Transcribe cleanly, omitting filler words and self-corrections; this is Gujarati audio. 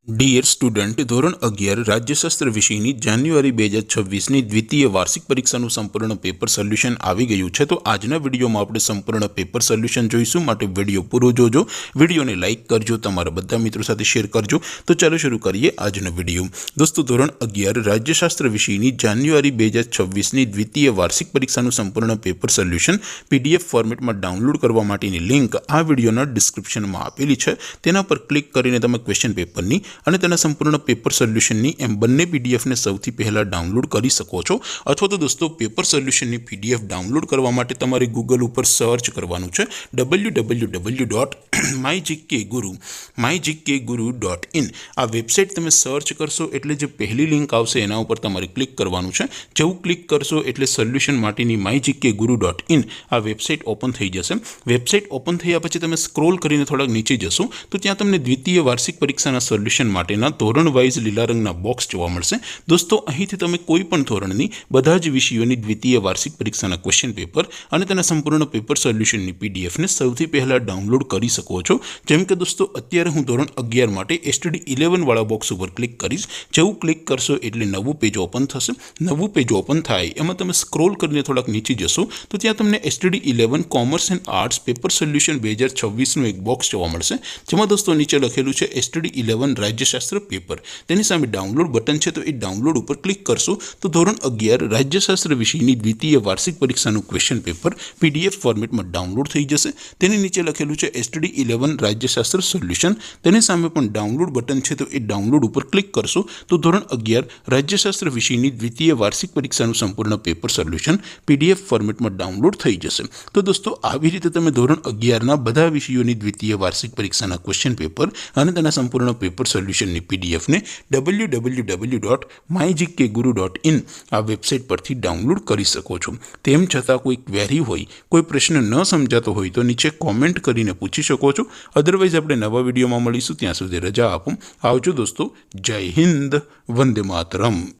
ડિયર સ્ટુડન્ટ, ધોરણ 11 રાજ્યશાસ્ત્ર વિષયની જાન્યુઆરી 2026ની દ્વિતીય વાર્ષિક પરીક્ષાનું સંપૂર્ણ પેપર સોલ્યુશન આવી ગયું છે। તો આજના વિડીયોમાં આપણે સંપૂર્ણ પેપર સોલ્યુશન જોઈશું, માટે વિડીયો પૂરો જોજો, વિડીયોને લાઇક કરજો, તમારા બધા મિત્રો સાથે શેર કરજો। તો ચાલો શરૂ કરીએ આજનો વિડીયો। દોસ્તો, ધોરણ 11 રાજ્યશાસ્ત્ર વિષયની જાન્યુઆરી 2026ની દ્વિતીય વાર્ષિક પરીક્ષાનું સંપૂર્ણ પેપર સોલ્યુશન PDF ફોર્મેટમાં ડાઉનલોડ કરવા માટેની લિંક આ વિડીયોના ડિસ્ક્રિપ્શનમાં આપેલી છે। તેના પર ક્લિક કરીને તમે ક્વેશ્ચન પેપરની અને તેના સંપૂર્ણ પેપર સોલ્યુશનની એમ બંને પીડીએફને સૌથી પહેલાં ડાઉનલોડ કરી શકો છો। અથવા તો દોસ્તો, પેપર સોલ્યુશનની PDF ડાઉનલોડ કરવા માટે તમારે ગૂગલ ઉપર સર્ચ કરવાનું છે www.mygkguru.in। આ વેબસાઇટ તમે સર્ચ કરશો એટલે જે પહેલી લિંક આવશે એના ઉપર તમારે ક્લિક કરવાનું છે। જેવું ક્લિક કરશો એટલે સોલ્યુશન માટેની mygkguru.in આ વેબસાઇટ ઓપન થઈ જશે। વેબસાઇટ ઓપન થયા પછી તમે સ્ક્રોલ કરીને થોડાક નીચે જશો તો ત્યાં તમને દ્વિતીય વાર્ષિક પરીક્ષાના સોલ્યુશન માટેના ધોરણ વાઇઝ લીલા રંગના બોક્સ જોવા મળશે। દોસ્તો, અહીંથી તમે કોઈ પણ ધોરણની બધા જ વિષયોની દ્વિતીય વાર્ષિક પરીક્ષાના ક્વેશ્ચન પેપર અને તેના સંપૂર્ણ પેપર સોલ્યુશનની પીડીએફને સૌથી પહેલાં ડાઉનલોડ કરી શકો છો। જેમ કે દોસ્તો, અત્યારે હું ધોરણ 11 માટે STD 11 વાળા બોક્સ ઉપર ક્લિક કરીશ। જેવું ક્લિક કરશો એટલે નવું પેજ ઓપન થશે। નવું પેજ ઓપન થાય એમાં તમે સ્ક્રોલ કરીને થોડાક નીચે જશો તો ત્યાં તમને STD 11 commerce and arts paper solution 2026નું એક બોક્સ જોવા મળશે, જેમાં દોસ્તો નીચે લખેલું છે STD 11 રાજ્યશાસ્ત્ર પેપર। તેની સામે ડાઉનલોડ બટન છે, તો એ ડાઉનલોડ ઉપર ક્લિક કરશો તો ધોરણ 11 રાજ્યશાસ્ત્ર વિષયની દ્વિતીય વાર્ષિક પરીક્ષાનું ક્વેશ્ચન પેપર PDF ફોર્મેટમાં ડાઉનલોડ થઈ જશે। તેની નીચે લખેલું છે STD 11 રાજ્યશાસ્ત્ર સોલ્યુશન। તેની સામે પણ ડાઉનલોડ બટન છે, તો એ ડાઉનલોડ ઉપર ક્લિક કરશો તો ધોરણ 11 રાજ્યશાસ્ત્ર વિષયની દ્વિતીય વાર્ષિક પરીક્ષાનું સંપૂર્ણ પેપર સોલ્યુશન PDF ફોર્મેટમાં ડાઉનલોડ થઈ જશે। તો દોસ્તો, આવી રીતે તમે ધોરણ 11ના બધા વિષયોની દ્વિતીય વાર્ષિક પરીક્ષાના ક્વેશ્ચન પેપર અને તેના સંપૂર્ણ પેપર સોલ્યુશનની પીડીએફને www.mygkguru.in આ વેબસાઇટ પરથી ડાઉનલોડ કરી શકો છો। તેમ છતાં કોઈ ક્વેરી હોય, કોઈ પ્રશ્ન ન સમજાતો હોય તો નીચે કોમેન્ટ કરીને પૂછી શકો છો। અદરવાઇઝ આપણે નવા વિડીયોમાં મળીશું, ત્યાં સુધી રજા આપો। આવજો દોસ્તો, જય હિન્દ, વંદે માતરમ।